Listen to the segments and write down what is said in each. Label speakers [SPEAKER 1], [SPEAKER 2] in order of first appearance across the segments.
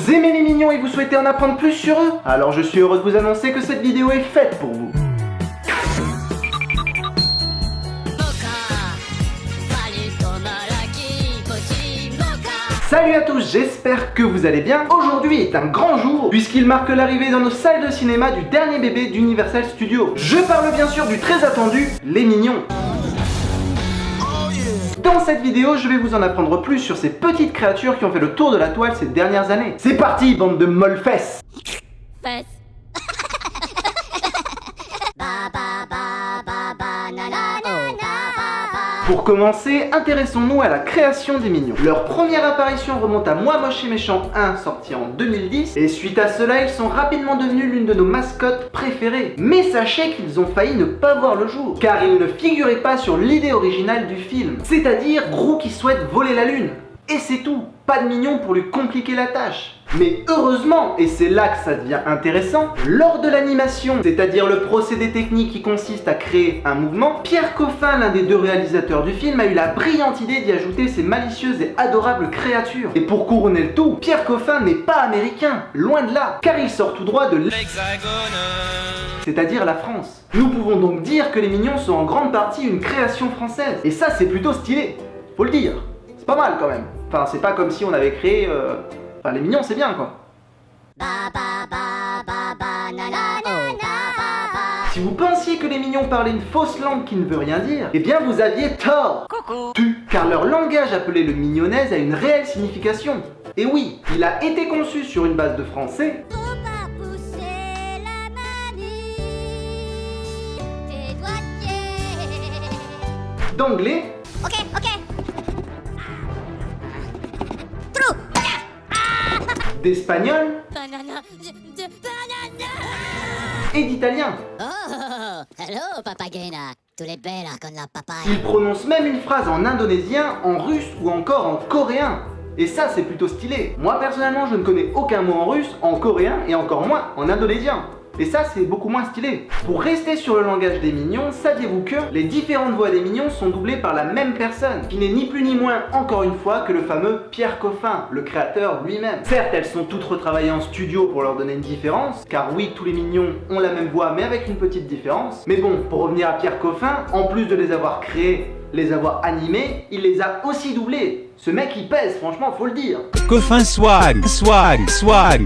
[SPEAKER 1] Vous aimez les mignons et vous souhaitez en apprendre plus sur eux? Alors je suis heureux de vous annoncer que cette vidéo est faite pour vous. Salut à tous, j'espère que vous allez bien. Aujourd'hui est un grand jour puisqu'il marque l'arrivée dans nos salles de cinéma du dernier bébé d'Universal Studios. Je parle bien sûr du très attendu Les Mignons. Dans cette vidéo, je vais vous en apprendre plus sur ces petites créatures qui ont fait le tour de la toile ces dernières années. C'est parti, bande de molles-fesses. Pour commencer, intéressons-nous à la création des Mignons. Leur première apparition remonte à Moi Moche et Méchant 1, sorti en 2010, et suite à cela, ils sont rapidement devenus l'une de nos mascottes préférées. Mais sachez qu'ils ont failli ne pas voir le jour, car ils ne figuraient pas sur l'idée originale du film, c'est-à-dire Gru qui souhaite voler la lune. Et c'est tout, pas de Mignons pour lui compliquer la tâche. Mais heureusement, et c'est là que ça devient intéressant, lors de l'animation, c'est-à-dire le procédé technique qui consiste à créer un mouvement, Pierre Coffin, l'un des deux réalisateurs du film, a eu la brillante idée d'y ajouter ces malicieuses et adorables créatures. Et pour couronner le tout, Pierre Coffin n'est pas américain, loin de là, car il sort tout droit de l'Hexagone, c'est-à-dire la France. Nous pouvons donc dire que les Mignons sont en grande partie une création française. Et ça, c'est plutôt stylé, faut le dire. C'est pas mal quand même. Enfin, c'est pas comme si on avait créé... Enfin, les Mignons, c'est bien, quoi. Si vous pensiez que les Mignons parlaient une fausse langue qui ne veut rien dire, eh bien, vous aviez tort. Coucou. Car leur langage appelé le mignonnaise a une réelle signification. Et oui, il a été conçu sur une base de français, d'anglais, d'espagnol et d'italien.
[SPEAKER 2] Oh, hello papagena, tu es bella con la papaya.
[SPEAKER 1] Il prononce même une phrase en indonésien, en russe ou encore en coréen. Et ça, c'est plutôt stylé. Moi personnellement, je ne connais aucun mot en russe, en coréen et encore moins en indonésien. Et ça, c'est beaucoup moins stylé. Pour rester sur le langage des Mignons, saviez-vous que les différentes voix des Mignons sont doublées par la même personne, qui n'est ni plus ni moins, encore une fois, que le fameux Pierre Coffin, le créateur lui-même. Certes, elles sont toutes retravaillées en studio pour leur donner une différence, car oui, tous les Mignons ont la même voix, mais avec une petite différence. Mais bon, pour revenir à Pierre Coffin, en plus de les avoir créés, les avoir animés, il les a aussi doublés. Ce mec il pèse, franchement, faut le dire.
[SPEAKER 3] Coffin swag.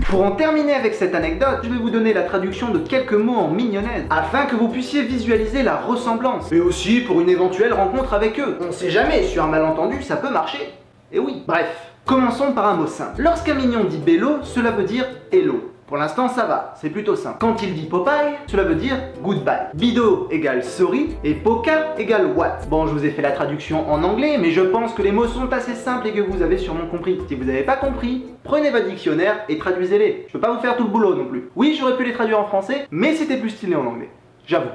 [SPEAKER 1] Pour en terminer avec cette anecdote, je vais vous donner la traduction de quelques mots en mignonnaise, afin que vous puissiez visualiser la ressemblance. Et aussi pour une éventuelle rencontre avec eux. On sait jamais, sur un malentendu, ça peut marcher. Et oui, bref. Commençons par un mot simple. Lorsqu'un mignon dit bello, cela veut dire hello. Pour l'instant ça va, c'est plutôt simple. Quand il dit Popeye, cela veut dire goodbye. Bido égale sorry et Poka égale what. Bon, je vous ai fait la traduction en anglais, mais je pense que les mots sont assez simples et que vous avez sûrement compris. Si vous n'avez pas compris, prenez votre dictionnaire et traduisez-les. Je peux pas vous faire tout le boulot non plus. Oui, j'aurais pu les traduire en français, mais c'était plus stylé en anglais. J'avoue.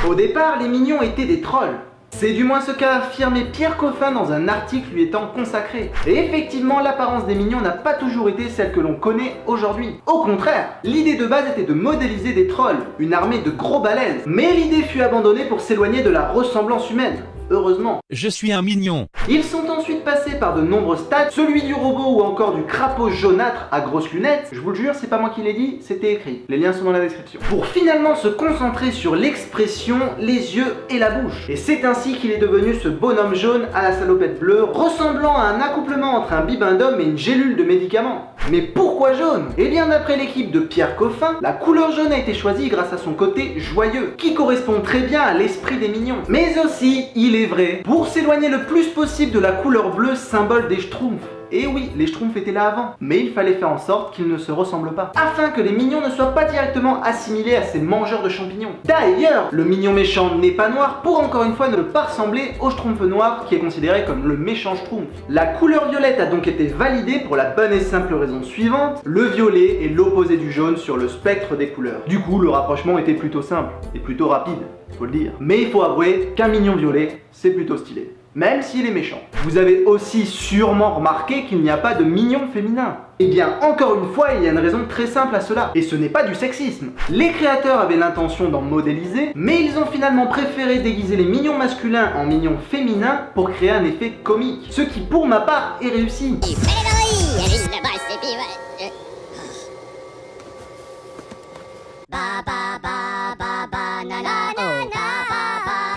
[SPEAKER 1] Au départ, les Mignons étaient des trolls. C'est du moins ce qu'a affirmé Pierre Coffin dans un article lui étant consacré. Et effectivement, l'apparence des Mignons n'a pas toujours été celle que l'on connaît aujourd'hui. Au contraire, l'idée de base était de modéliser des trolls, une armée de gros balèzes. Mais l'idée fut abandonnée pour s'éloigner de la ressemblance humaine. Heureusement.
[SPEAKER 3] Je suis un mignon.
[SPEAKER 1] Ils sont ensuite passés par de nombreux stades, celui du robot ou encore du crapaud jaunâtre à grosses lunettes. Je vous le jure, c'est pas moi qui l'ai dit, c'était écrit. Les liens sont dans la description. Pour finalement se concentrer sur l'expression, les yeux et la bouche. Et c'est ainsi qu'il est devenu ce bonhomme jaune à la salopette bleue, ressemblant à un accouplement entre un bibendum et une gélule de médicaments. Mais pourquoi jaune? Eh bien d'après l'équipe de Pierre Coffin, la couleur jaune a été choisie grâce à son côté joyeux, qui correspond très bien à l'esprit des Mignons. Mais aussi, il est vrai, pour s'éloigner le plus possible de la couleur bleue, symbole des Schtroumpfs. Et oui, les Schtroumpfs étaient là avant, mais il fallait faire en sorte qu'ils ne se ressemblent pas, afin que les Mignons ne soient pas directement assimilés à ces mangeurs de champignons. D'ailleurs, le Mignon méchant n'est pas noir pour encore une fois ne pas ressembler au Schtroumpf noir qui est considéré comme le méchant Schtroumpf. La couleur violette a donc été validée pour la bonne et simple raison suivante, le violet est l'opposé du jaune sur le spectre des couleurs. Du coup, le rapprochement était plutôt simple et plutôt rapide, faut le dire. Mais il faut avouer qu'un Mignon violet, c'est plutôt stylé. même s'il est méchant. Vous avez aussi sûrement remarqué qu'il n'y a pas de mignon féminin. Eh bien, encore une fois, il y a une raison très simple à cela, et ce n'est pas du sexisme. Les créateurs avaient l'intention d'en modéliser, mais ils ont finalement préféré déguiser les mignons masculins en mignons féminins pour créer un effet comique. Ce qui, pour ma part, est réussi.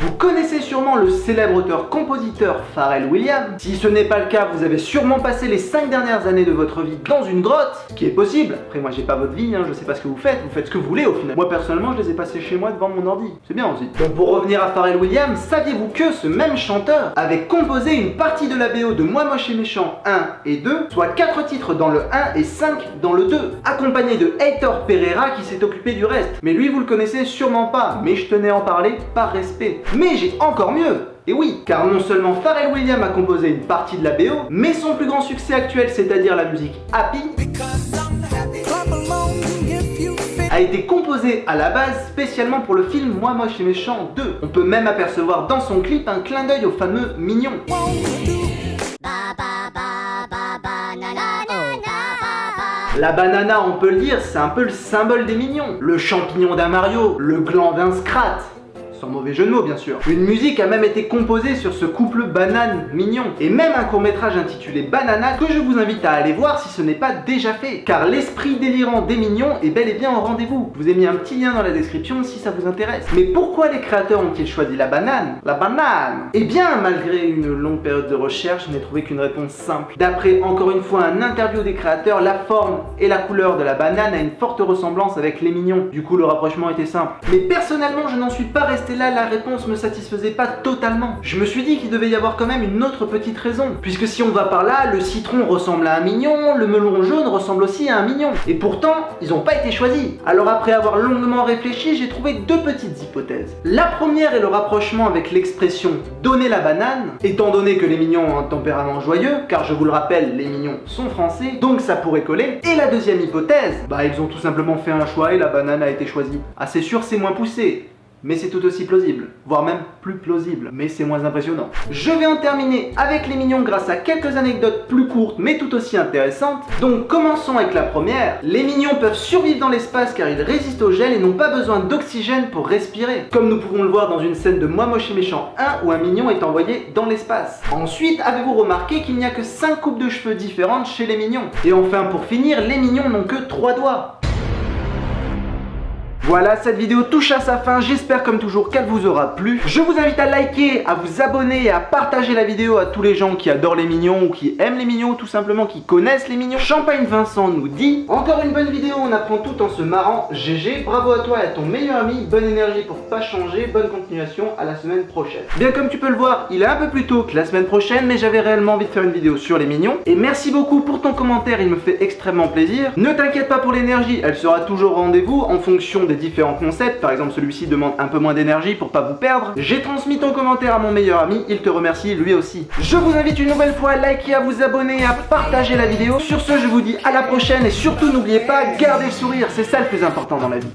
[SPEAKER 1] Vous connaissez sûrement le célèbre auteur-compositeur Pharrell Williams. Si ce n'est pas le cas, vous avez sûrement passé les 5 dernières années de votre vie dans une grotte, ce qui est possible. Après moi j'ai pas votre vie, je sais pas ce que vous faites ce que vous voulez au final. Moi personnellement je les ai passés chez moi devant mon ordi, c'est bien aussi. Donc pour revenir à Pharrell Williams, saviez-vous que ce même chanteur avait composé une partie de la BO de Moi Moche et Méchant 1 et 2, soit 4 titres dans le 1 et 5 dans le 2, accompagné de Heitor Pereira qui s'est occupé du reste. Mais lui vous le connaissez sûrement pas, mais je tenais à en parler par respect. Mais j'ai encore mieux. Et oui, car non seulement Pharrell Williams a composé une partie de la BO, mais son plus grand succès actuel, c'est-à-dire la musique Happy, a été composé à la base spécialement pour le film Moi Moche et Méchant 2. On peut même apercevoir dans son clip un clin d'œil au fameux mignon. La banana, on peut le dire, c'est un peu le symbole des mignons. Le champignon d'un Mario, le gland d'un Scrat. Sans mauvais jeu de mots bien sûr. Une musique a même été composée sur ce couple banane-mignon. Et même un court-métrage intitulé Banana que je vous invite à aller voir si ce n'est pas déjà fait. Car l'esprit délirant des mignons est bel et bien au rendez-vous. Je vous ai mis un petit lien dans la description si ça vous intéresse. Mais pourquoi les créateurs ont-ils choisi la banane? La banane? Eh bien, malgré une longue période de recherche, je n'ai trouvé qu'une réponse simple. D'après encore une fois un interview des créateurs, la forme et la couleur de la banane a une forte ressemblance avec les mignons. Du coup, le rapprochement était simple. Mais personnellement, je n'en suis pas resté là, la réponse me satisfaisait pas totalement. Je me suis dit qu'il devait y avoir quand même une autre petite raison. Puisque si on va par là, le citron ressemble à un mignon, le melon jaune ressemble aussi à un mignon. Et pourtant, ils n'ont pas été choisis. Alors après avoir longuement réfléchi, j'ai trouvé deux petites hypothèses. La première est le rapprochement avec l'expression « donner la banane », étant donné que les mignons ont un tempérament joyeux, car je vous le rappelle, les mignons sont français, donc ça pourrait coller. Et la deuxième hypothèse, ils ont tout simplement fait un choix et la banane a été choisie. Ah c'est sûr, c'est moins poussé. Mais c'est tout aussi plausible, voire même plus plausible, mais c'est moins impressionnant. Je vais en terminer avec les mignons grâce à quelques anecdotes plus courtes mais tout aussi intéressantes. Donc commençons avec la première. Les mignons peuvent survivre dans l'espace car ils résistent au gel et n'ont pas besoin d'oxygène pour respirer. Comme nous pouvons le voir dans une scène de Moi Moche et Méchant 1 où un mignon est envoyé dans l'espace. Ensuite, avez-vous remarqué qu'il n'y a que 5 coupes de cheveux différentes chez les mignons? Et enfin pour finir, les mignons n'ont que 3 doigts. Voilà, cette vidéo touche à sa fin, j'espère comme toujours qu'elle vous aura plu. Je vous invite à liker, à vous abonner et à partager la vidéo à tous les gens qui adorent les mignons ou qui aiment les mignons ou tout simplement qui connaissent les mignons. Champagne Vincent nous dit: encore une bonne vidéo, on apprend tout en se marrant. GG, bravo à toi et à ton meilleur ami, bonne énergie pour pas changer, bonne continuation, à la semaine prochaine. Bien comme tu peux le voir, il est un peu plus tôt que la semaine prochaine, mais j'avais réellement envie de faire une vidéo sur les mignons. Et merci beaucoup pour ton commentaire, il me fait extrêmement plaisir. Ne t'inquiète pas pour l'énergie, elle sera toujours au rendez-vous en fonction des différents concepts. Par exemple, celui-ci demande un peu moins d'énergie pour pas vous perdre. J'ai transmis ton commentaire à mon meilleur ami, il te remercie lui aussi. Je vous invite une nouvelle fois à liker, à vous abonner, à partager la vidéo. Sur ce, je vous dis à la prochaine et surtout n'oubliez pas, gardez le sourire, c'est ça le plus important dans la vie.